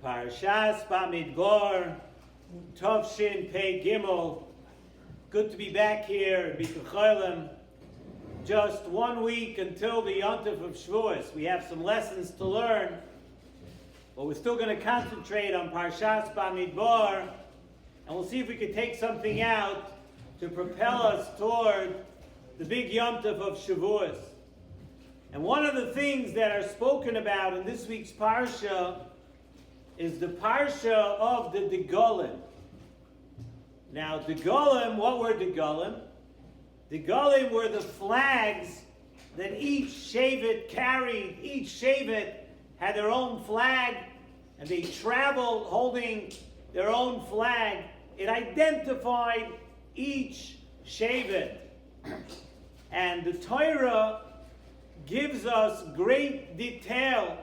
S.S.S. Bamidbar, Tovshin Pei Gimel. Good to be back here in Bikucholim. Just 1 week until the Yontif of Shavuos. We have some lessons to learn, but we're still going to concentrate on S.S.S. Bamidbar, and we'll see if we can take something out to propel us toward the big Yontif of Shavuos. And one of the things that are spoken about in this week's Parsha is the Parsha of the Degolim. Now, Degolim, what were Degolim? Degolim were the flags that each Shevet carried. Each Shevet had their own flag, and they traveled holding their own flag. It identified each Shevet. And the Torah gives us great detail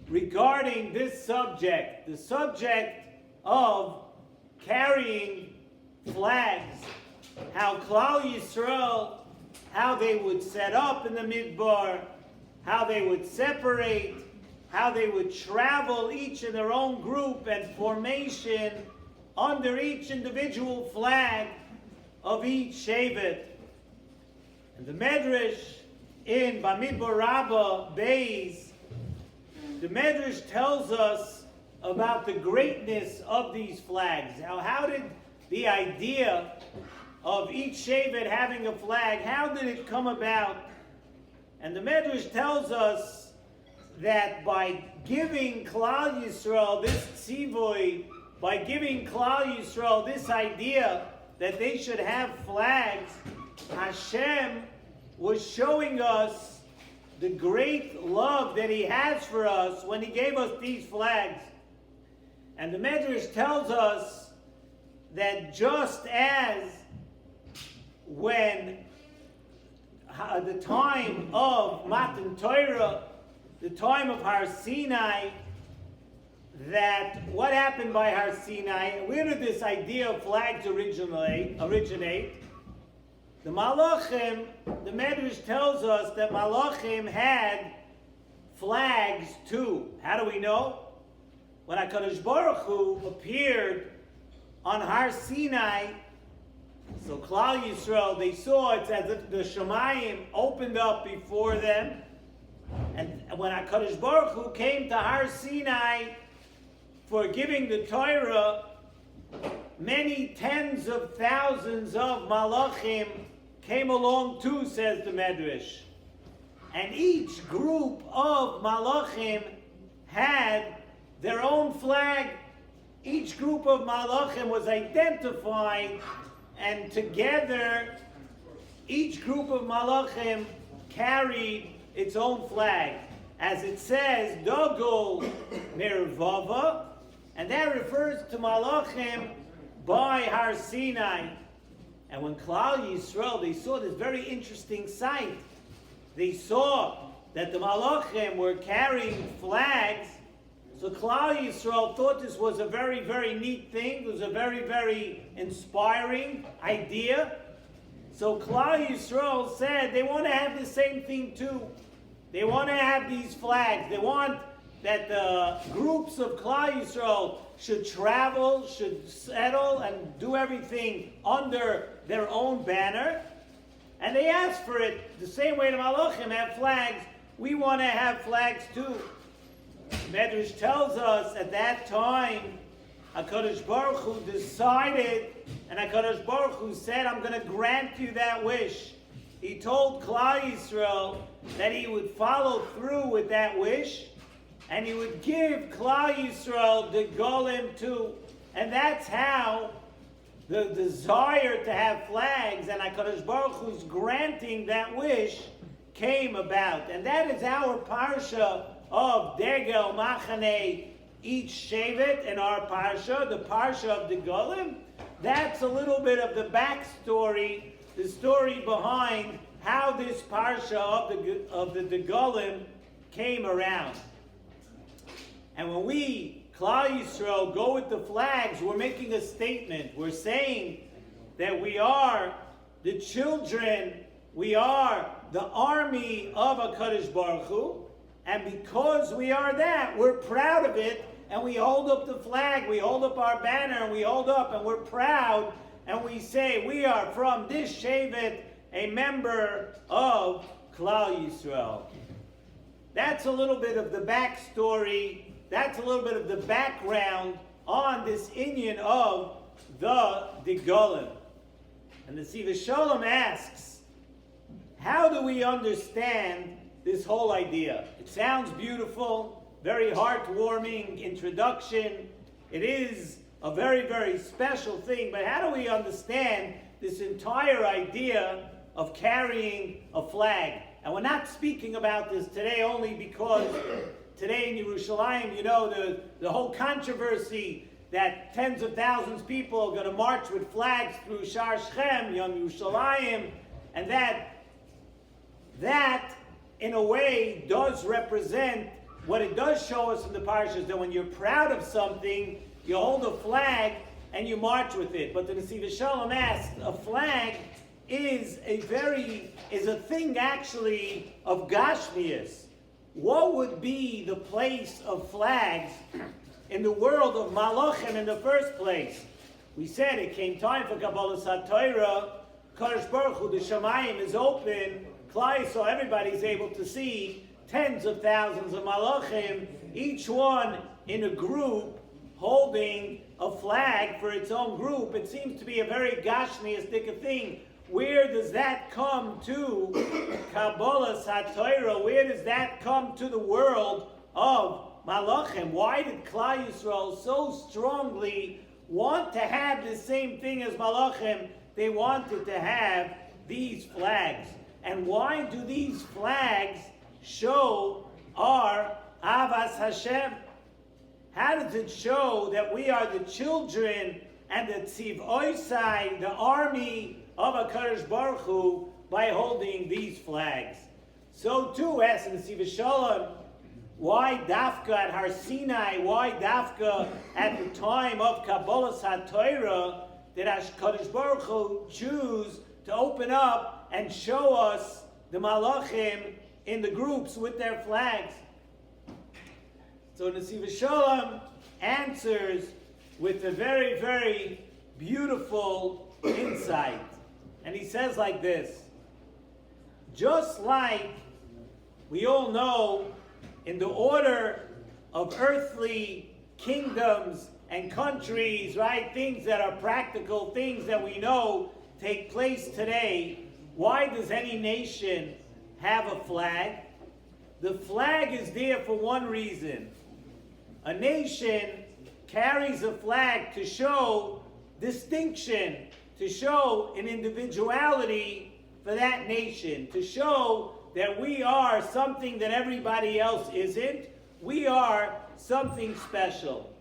regarding this subject, the subject of carrying flags, how Klal Yisrael, how they would set up in the Midbar, how they would separate, how they would travel each in their own group and formation under each individual flag of each Shevet. And the Medrash in Bamidbar Rabbah Beis, the Medrash tells us about the greatness of these flags. Now, how did the idea of each Shevet having a flag, how did it come about? And the Medrash tells us that by giving Klal Yisrael this tzivoy, by giving Klal Yisrael this idea that they should have flags, Hashem was showing us the great love that He has for us when He gave us these flags. And the Medrash tells us that just as when the time of Matan Torah, the time of Har Sinai, that what happened by Har Sinai, where did this idea of flags originate? The Malachim, the Medrash tells us that Malachim had flags too. How do we know? When HaKadosh Baruch Hu appeared on Har Sinai, so Klal Yisrael, they saw it's as if the Shemayim opened up before them. And when HaKadosh Baruch Hu came to Har Sinai for giving the Torah, many tens of thousands of Malachim came along too, says the Medrash. And each group of Malachim had their own flag. Each group of Malachim was identified, and together each group of Malachim carried its own flag. As it says, Dogol Mervava, and that refers to Malachim by Har Sinai. And when Klal Yisrael, they saw this very interesting sight. They saw that the Malachim were carrying flags. So Klal Yisrael thought this was a very, very neat thing. It was a very, very inspiring idea. So Klal Yisrael said they want to have the same thing too. They want to have these flags. They want that the groups of Klal Yisrael should travel, should settle, and do everything under their own banner. And they asked for it the same way the Malachim have flags. We want to have flags too. Medrash tells us at that time, HaKadosh Baruch Hu decided, and HaKadosh Baruch Hu said, I'm going to grant you that wish. He told Klal Yisrael that He would follow through with that wish, and He would give Klal Yisrael the Golem too. And that's how the desire to have flags and HaKadosh Baruch Hu's granting that wish came about. And that is our Parsha of Degel Machane, each Shevet in our Parsha, the Parsha of the Golem. That's a little bit of the backstory, the story behind how this Parsha of the Degolim came around. And when we, Klal Yisrael, go with the flags, we're making a statement. We're saying that we are the children, we are the army of HaKadosh Baruch Hu, and because we are that, we're proud of it, and we hold up the flag, we hold up our banner, and we hold up, and we're proud, and we say, we are from this Shevet, a member of Klal Yisrael. That's a little bit of the backstory, that's a little bit of the background on this inyan of the Digolim. And the Nesivos Shalom asks, how do we understand this whole idea? It sounds beautiful, very heartwarming introduction. It is a very, very special thing, but how do we understand this entire idea of carrying a flag? And we're not speaking about this today only because today in Yerushalayim, you know, the whole controversy that tens of thousands of people are going to march with flags through Shar Shechem, Yom Yerushalayim, and that in a way does represent what it does show us in the parashas, that when you're proud of something, you hold a flag and you march with it. But the Nesivos Shalom asks, a flag is a thing actually of Gashmias. What would be the place of flags in the world of Malachim in the first place? We said it came time for Kabbalas HaTorah. Kadosh Baruch Hu, the Shamayim is open. Klai, so everybody's able to see tens of thousands of Malachim, each one in a group holding a flag for its own group. It seems to be a very Gashmiistic thing. Where does that come to Kabbalas HaTorah? Where does that come to the world of Malachim? Why did Klal Yisrael so strongly want to have the same thing as Malachim? They wanted to have these flags. And why do these flags show our Avas Hashem? How does it show that we are the children and the Tzivosai, the army of HaKadosh Baruch Hu, by holding these flags? So too, asks the Nesivos Shalom, why Dafka at Har Sinai, why Dafka at the time of Kabbalas HaTorah did HaKadosh Baruch Hu choose to open up and show us the Malachim in the groups with their flags? So Nesivos Shalom answers with a very, very beautiful insight. And he says like this: just like we all know in the order of earthly kingdoms and countries, right, things that are practical, things that we know take place today, why does any nation have a flag? The flag is there for one reason. A nation carries a flag to show distinction, to show an individuality for that nation, to show that we are something that everybody else isn't. We are something special.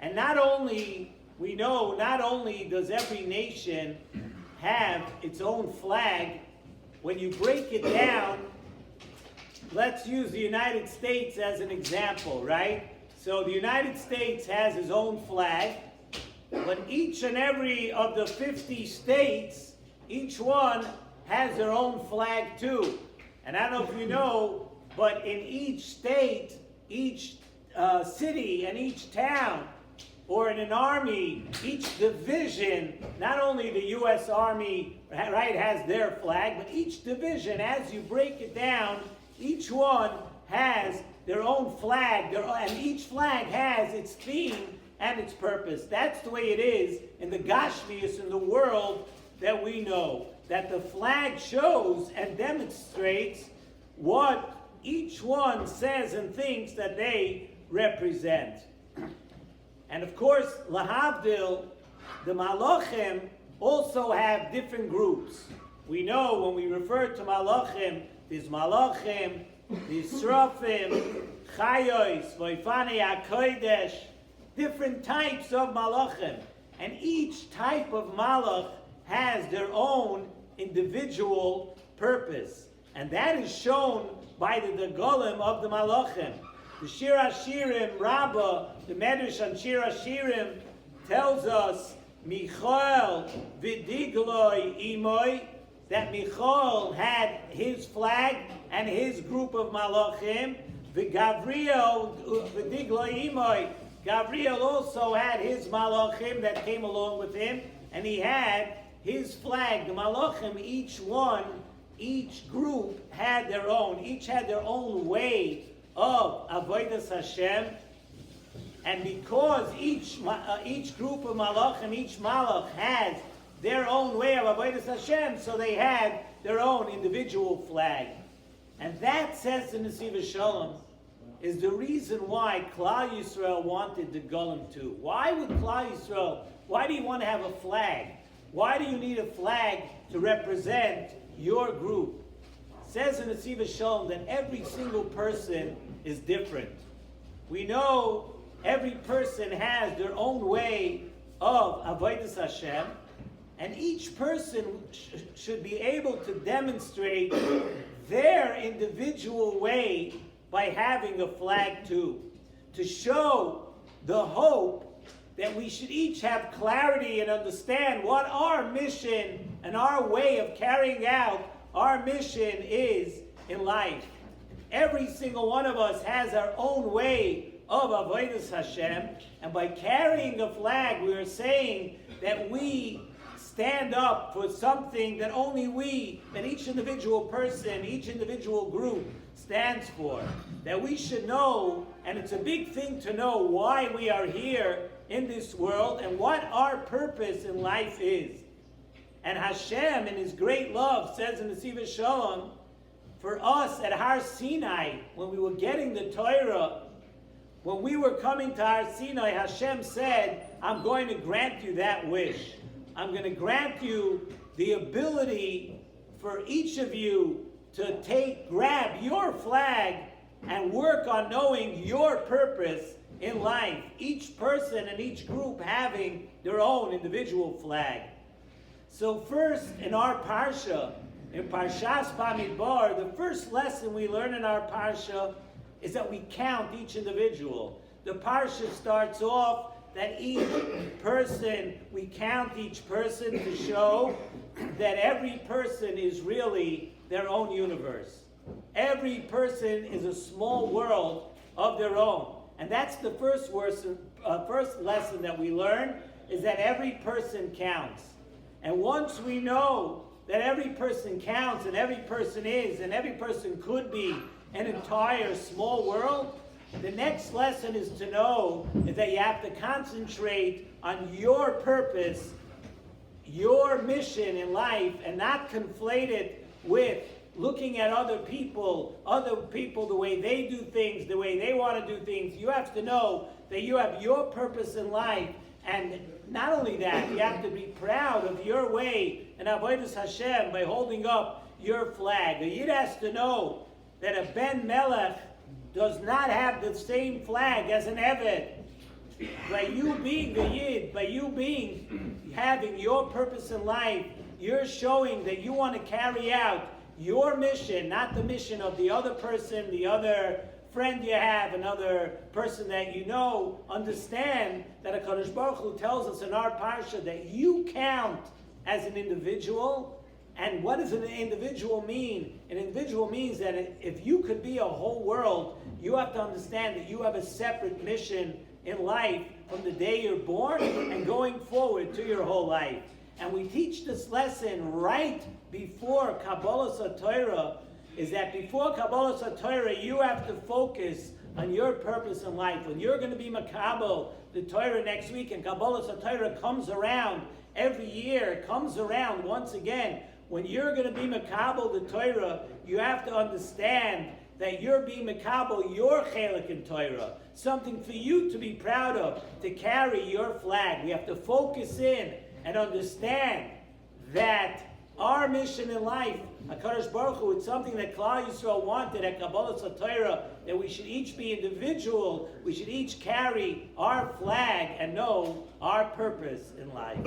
And not only, we know, not only does every nation have its own flag, when you break it down, let's use the United States as an example, right? So the United States has its own flag, but each and every of the 50 states, each one has their own flag too. And I don't know if you know, but in each state, each city and each town, or in an army, each division, not only the U.S. Army, right, has their flag, but each division, as you break it down, each one has their own flag, and each flag has its theme and its purpose. That's the way it is in the Gashmius, in the world that we know, that the flag shows and demonstrates what each one says and thinks that they represent. And of course, lahavdil, the Malachim also have different groups. We know when we refer to Malachim, there's Malachim, there's Srafim, Chayos, Voifani HaKodesh, different types of Malachim. And each type of Malach has their own individual purpose. And that is shown by the Golem of the Malachim. The Shir HaShirim Rabbah, the Medrash on Shir HaShirim, tells us, Michael v'digloi imoi, that Michael had his flag and his group of Malachim, v'Gavriel v'digloi imoi, Gabriel also had his malachim that came along with him, and he had his flag. The malachim, each group had their own. Each had their own way of avodas Hashem. And because each group of malachim, each malach has their own way of avodas Hashem, so they had their own individual flag. And that, says the Nesivos Shalom, is the reason why Klal Yisrael wanted the Golem too. Why would Klal Yisrael, why do you want to have a flag? Why do you need a flag to represent your group? It says in the Nesivos Shalom that every single person is different. We know every person has their own way of avodas Hashem, and each person should be able to demonstrate their individual way by having a flag too, to show the hope that we should each have clarity and understand what our mission and our way of carrying out our mission is in life. Every single one of us has our own way of avodas Hashem, and by carrying a flag, we are saying that we stand up for something that only we, that each individual person, each individual group stands for. That we should know, and it's a big thing to know why we are here in this world and what our purpose in life is. And Hashem, in His great love, says in the Nesivos Shalom, for us at Har Sinai, when we were getting the Torah, when we were coming to Har Sinai, Hashem said, I'm going to grant you that wish. I'm going to grant you the ability for each of you to grab your flag and work on knowing your purpose in life. Each person and each group having their own individual flag. So first, in our Parsha, in Parshas Bamidbar, the first lesson we learn in our Parsha is that we count each individual. The Parsha starts off that each person, we count each person to show that every person is really their own universe. Every person is a small world of their own. And that's the first lesson that we learn, is that every person counts. And once we know that every person counts and every person is and every person could be an entire small world, the next lesson is to know is that you have to concentrate on your purpose, your mission in life, and not conflate it with looking at other people, the way they do things, the way they want to do things. You have to know that you have your purpose in life, and not only that, you have to be proud of your way and avodas Hashem by holding up your flag. The Yid has to know that a Ben Melech does not have the same flag as an Eved. By you being the Yid, by you having your purpose in life, you're showing that you want to carry out your mission, not the mission of the other person, the other friend you have, another person that you know. Understand that HaKadosh Baruch Hu tells us in our Parsha that you count as an individual. And what does an individual mean? An individual means that if you could be a whole world, you have to understand that you have a separate mission in life from the day you're born and going forward to your whole life. And we teach this lesson right before Kabbalah Torah, is that before Kabbalah Torah, you have to focus on your purpose in life. When you're going to be Makabel, the Torah next week, and Kabbalah Torah comes around every year, comes around once again. When you're going to be Makabel, the Torah, you have to understand that you're being Makabel, your Chelik in Torah. Something for you to be proud of, to carry your flag. We have to focus in and understand that our mission in life, HaKadosh Baruch Hu, it's something that Klal Yisrael wanted at Kabbalah Torah, that we should each be individual, we should each carry our flag and know our purpose in life.